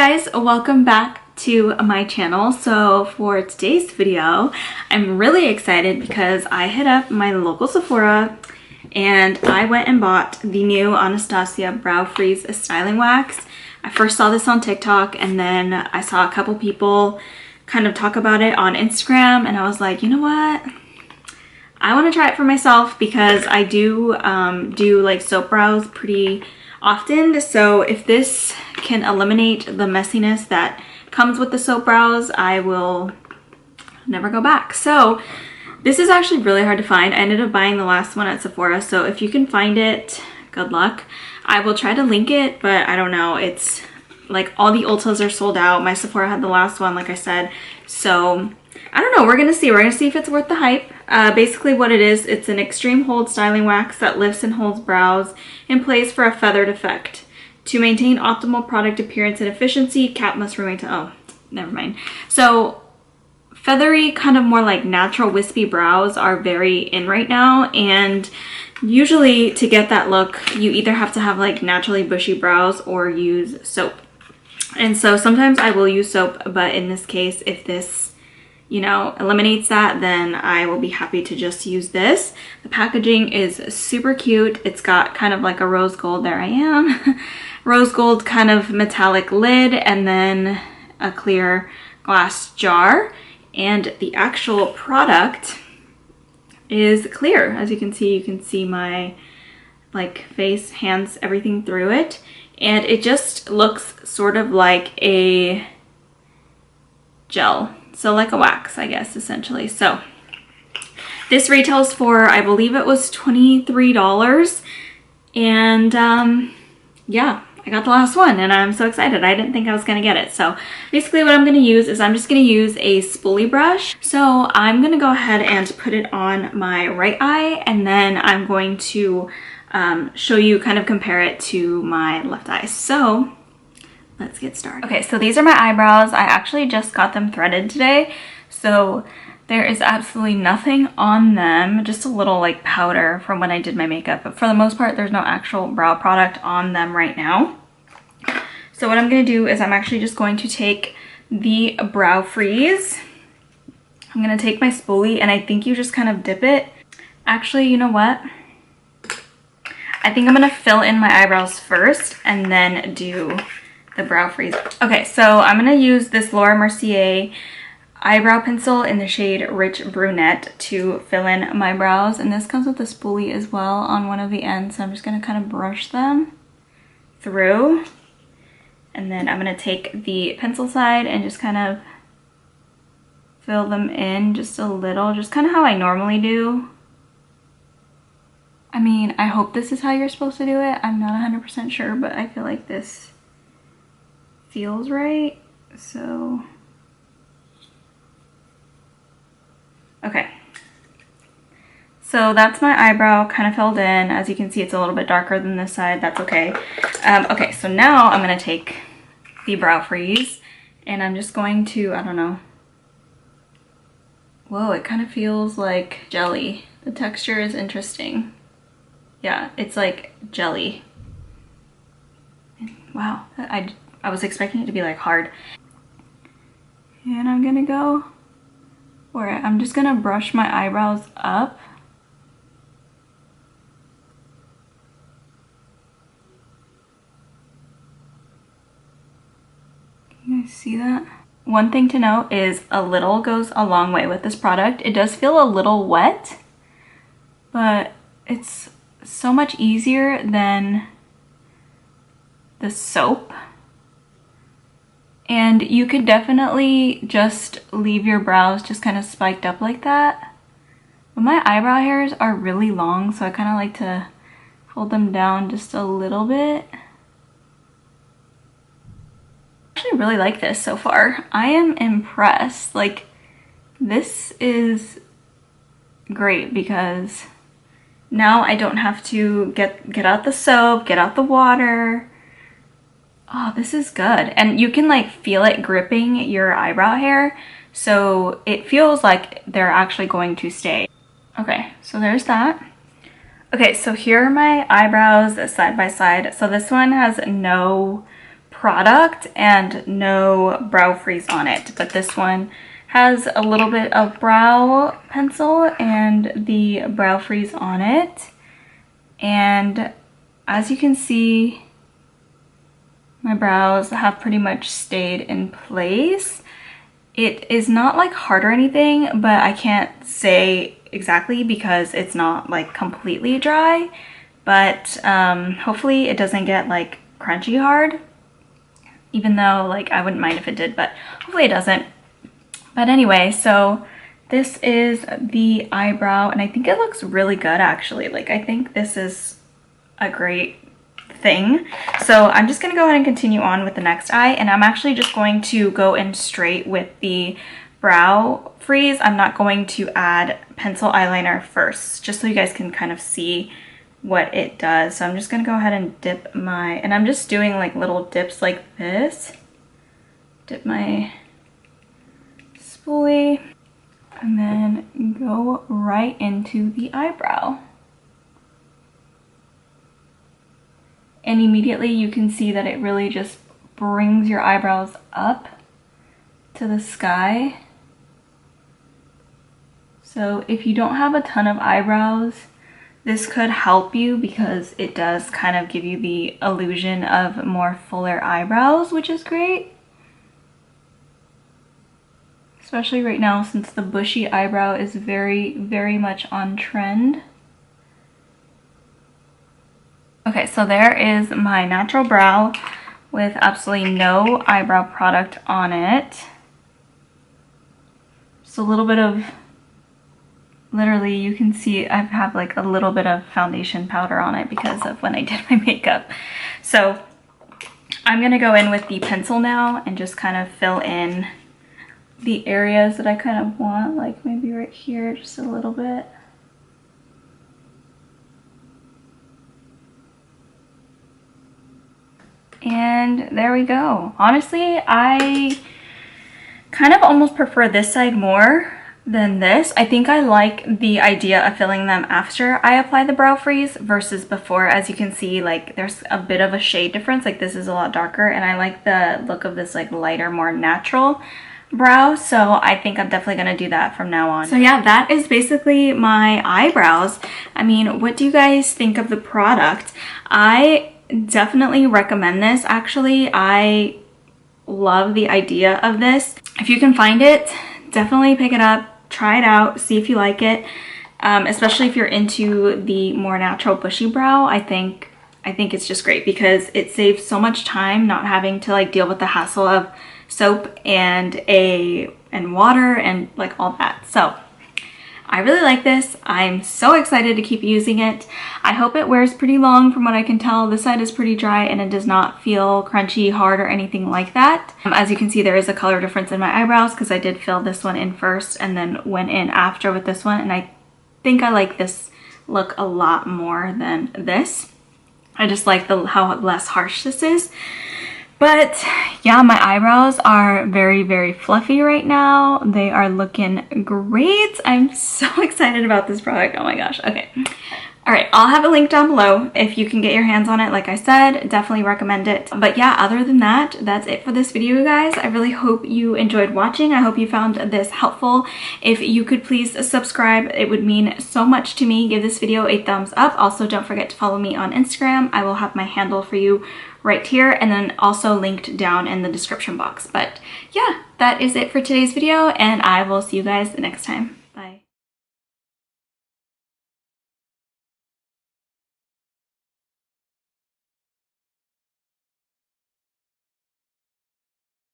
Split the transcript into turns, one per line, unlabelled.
guys, welcome back to my channel. So for today's video, I'm really excited because I hit up my local Sephora and I went and bought the new Anastasia Brow Freeze Styling Wax. I first saw this on TikTok and then I saw a couple people kind of talk about it on Instagram and I was like, you know what? I want to try it for myself because I do like soap brows pretty often. So if this can eliminate the messiness that comes with the soap brows, I will never go back. So this is actually really hard to find. I ended up buying the last one at Sephora. So if you can find it, good luck. I will try to link it, but I don't know. It's like all the Ultas are sold out. My Sephora had the last one, like I said. So I don't know. We're going to see. We're going to see if it's worth the hype. Basically what it is, it's an extreme hold styling wax that lifts and holds brows in place for a feathered effect. To maintain optimal product appearance and efficiency, cap must remain to, oh, never mind. So feathery, kind of more like natural wispy brows are very in right now. And usually to get that look, you either have to have like naturally bushy brows or use soap. And so sometimes I will use soap, but in this case, if this eliminates that, then I will be happy to just use this. The packaging is super cute. It's got kind of like a rose gold, there I am, rose gold kind of metallic lid and then a clear glass jar. And the actual product is clear. As you can see my like face, hands, everything through it. And it just looks sort of like a gel. So like a wax, I guess, essentially. So this retails for, I believe it was $23. And yeah, I got the last one and I'm so excited. I didn't think I was going to get it. So basically what I'm going to use is I'm just going to use a spoolie brush. So I'm going to go ahead and put it on my right eye and then I'm going to show you, kind of compare it to my left eye. So let's get started. Okay, so these are my eyebrows. I actually just got them threaded today. So there is absolutely nothing on them, just a little like powder from when I did my makeup. But for the most part, there's no actual brow product on them right now. So what I'm gonna do is I'm actually just going to take the Brow Freeze. I'm gonna take my spoolie and I think you just kind of dip it. Actually, you know what? I think I'm gonna fill in my eyebrows first and then do the Brow Freeze. Okay, so I'm gonna use this Laura Mercier eyebrow pencil in the shade Rich Brunette to fill in my brows, and this comes with a spoolie as well on one of the ends, so I'm just gonna kind of brush them through, and then I'm gonna take the pencil side and just kind of fill them in just a little, just kind of how I normally do. I mean, I hope this is how you're supposed to do it. I'm not 100% sure, but I feel like this feels right. So okay, so that's my eyebrow kind of filled in. As you can see, it's a little bit darker than this side. That's okay. Okay, so now I'm gonna take the Brow Freeze and I'm just going to, I don't know, whoa, it kind of feels like jelly. The texture is interesting. Yeah, it's like jelly. Wow, I was expecting it to be like hard. And I'm gonna go where I'm just gonna brush my eyebrows up. Can you guys see that? One thing to note is a little goes a long way with this product. It does feel a little wet, but it's so much easier than the soap. And you could definitely just leave your brows just kind of spiked up like that. But my eyebrow hairs are really long, so I kind of like to hold them down just a little bit. I actually really like this so far. I am impressed. Like, this is great because now I don't have to get out the soap, get out the water. Oh, this is good. And you can like feel it gripping your eyebrow hair. So it feels like they're actually going to stay. Okay, so there's that. Okay, so here are my eyebrows side by side. So this one has no product and no brow freeze on it, but this one has a little bit of brow pencil and the brow freeze on it. And as you can see, my brows have pretty much stayed in place. It is not like hard or anything, but I can't say exactly because it's not like completely dry, but hopefully it doesn't get like crunchy hard, even though like I wouldn't mind if it did, but hopefully it doesn't. But anyway, so this is the eyebrow and I think it looks really good actually. Like I think this is a great thing. So I'm just gonna go ahead and continue on with the next eye, and I'm actually just going to go in straight with the brow freeze. I'm not going to add pencil eyeliner first, just so you guys can kind of see what it does. So I'm just gonna go ahead and dip my, and I'm just doing like little dips like this. Dip my spoolie and then go right into the eyebrow. And immediately you can see that it really just brings your eyebrows up to the sky. So if you don't have a ton of eyebrows, this could help you because it does kind of give you the illusion of more fuller eyebrows, which is great. Especially right now since the bushy eyebrow is very, very much on trend. Okay, so there is my natural brow with absolutely no eyebrow product on it. Just a little bit of, literally you can see I have like a little bit of foundation powder on it because of when I did my makeup. So I'm gonna go in with the pencil now and just kind of fill in the areas that I kind of want, like maybe right here, just a little bit. And there we go. Honestly, I kind of almost prefer this side more than this. I think I like the idea of filling them after I apply the brow freeze versus before. As you can see, like there's a bit of a shade difference. Like this is a lot darker and I like the look of this like lighter, more natural brow. So I think I'm definitely gonna do that from now on. So yeah, that is basically my eyebrows. I mean, what do you guys think of the product? I definitely recommend this. Actually, I love the idea of this. If you can find it, definitely pick it up, try it out, see if you like it. Especially if you're into the more natural bushy brow, I think it's just great because it saves so much time not having to like deal with the hassle of soap and water and like all that. So I really like this. I'm so excited to keep using it. I hope it wears pretty long. From what I can tell, this side is pretty dry and it does not feel crunchy, hard, or anything like that. As you can see, there is a color difference in my eyebrows because I did fill this one in first and then went in after with this one. And I think I like this look a lot more than this. I just like how less harsh this is. But yeah, my eyebrows are very, very fluffy right now. They are looking great. I'm so excited about this product. Oh my gosh. Okay. All right, I'll have a link down below if you can get your hands on it. Like I said, definitely recommend it. But yeah, other than that, that's it for this video, you guys. I really hope you enjoyed watching. I hope you found this helpful. If you could please subscribe, it would mean so much to me. Give this video a thumbs up. Also, don't forget to follow me on Instagram. I will have my handle for you right here and then also linked down in the description box. But yeah, that is it for today's video and I will see you guys next time.